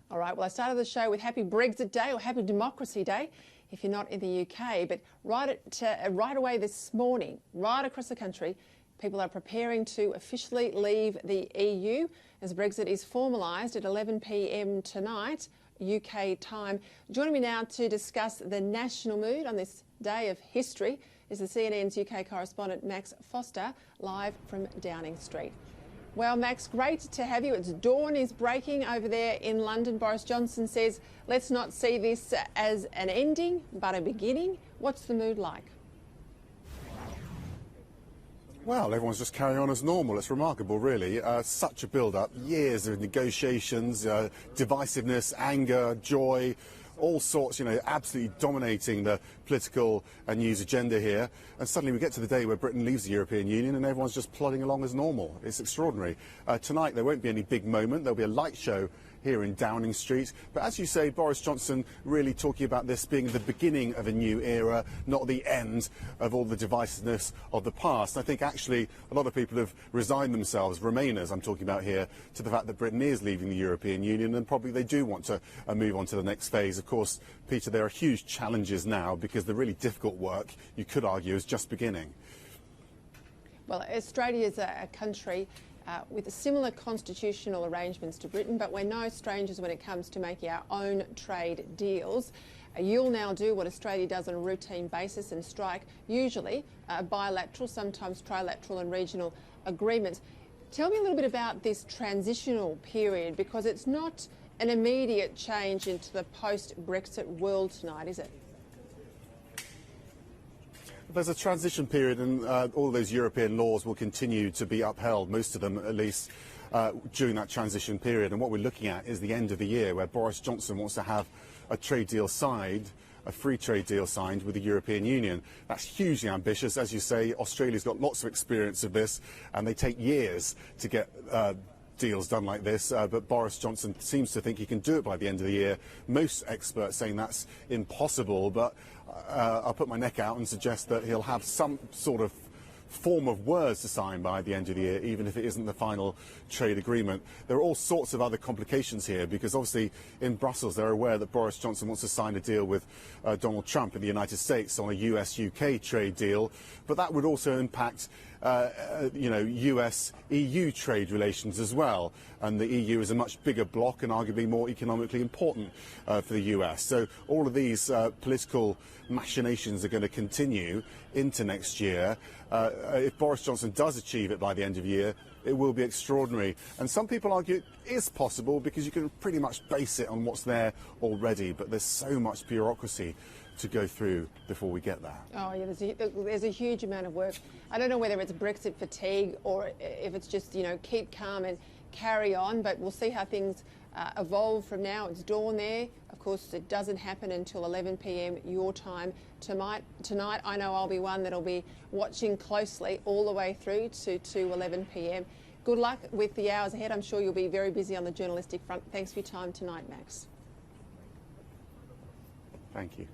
All right, well, I started the show with Happy Brexit Day or Happy Democracy Day if you're not in the UK. But right away this morning, right across the country, people are preparing to officially leave the EU as Brexit is formalised at 11 p.m. tonight, UK time. Joining me now to discuss the national mood on this day of history is the CNN's UK correspondent Max Foster, live from Downing Street. Well, Max, great to have you. It's dawn is breaking over there in London. Boris Johnson says, let's not see this as an ending, but a beginning. What's the mood like? Well, everyone's just carrying on as normal. It's remarkable, really. Such a build-up, years of negotiations, divisiveness, anger, joy, all sorts, absolutely dominating the political and news agenda here. And suddenly we get to the day where Britain leaves the European Union and everyone's just plodding along as normal. It's extraordinary. Tonight there won't be any big moment. There'll be a light show here in Downing Street. But as you say, Boris Johnson really talking about this being the beginning of a new era, not the end of all the divisiveness of the past. I think actually a lot of people have resigned themselves, Remainers I'm talking about here, to the fact that Britain is leaving the European Union, and probably they do want to move on to the next phase. Of course, Peter, there are huge challenges now because the really difficult work, you could argue, is just beginning. Well, Australia is a country with similar constitutional arrangements to Britain, but we're no strangers when it comes to making our own trade deals. You'll now do what Australia does on a routine basis and strike usually bilateral, sometimes trilateral and regional agreements. Tell me a little bit about this transitional period, because it's not an immediate change into the post-Brexit world tonight, is it? There's a transition period, and all those European laws will continue to be upheld, most of them at least, during that transition period. And what we're looking at is the end of the year, where Boris Johnson wants to have a trade deal signed, a free trade deal signed with the European Union. That's hugely ambitious. As you say, Australia's got lots of experience of this, and they take years to get deals done like this, but Boris Johnson seems to think he can do it by the end of the year. Most experts saying that's impossible, but I'll put my neck out and suggest that he'll have some sort of form of words to sign by the end of the year, even if it isn't the final trade agreement. There are all sorts of other complications here, because obviously in Brussels they're aware that Boris Johnson wants to sign a deal with Donald Trump in the United States on a US-UK trade deal, but that would also impact US-EU trade relations as well. And the EU is a much bigger bloc and arguably more economically important for the US. So all of these political machinations are going to continue into next year. If Boris Johnson does achieve it by the end of the year, it will be extraordinary. And some people argue it is possible because you can pretty much base it on what's there already, but there's so much bureaucracy to go through before we get there. Oh yeah, there's a huge amount of work. I don't know whether it's Brexit fatigue or if it's just, keep calm and carry on, but we'll see how things evolve from now. It's dawn there. Of course, it doesn't happen until 11 p.m. your time tonight. I know I'll be one that'll be watching closely all the way through to 11 p.m. Good luck with the hours ahead. I'm sure you'll be very busy on the journalistic front. Thanks for your time tonight, Max. Thank you.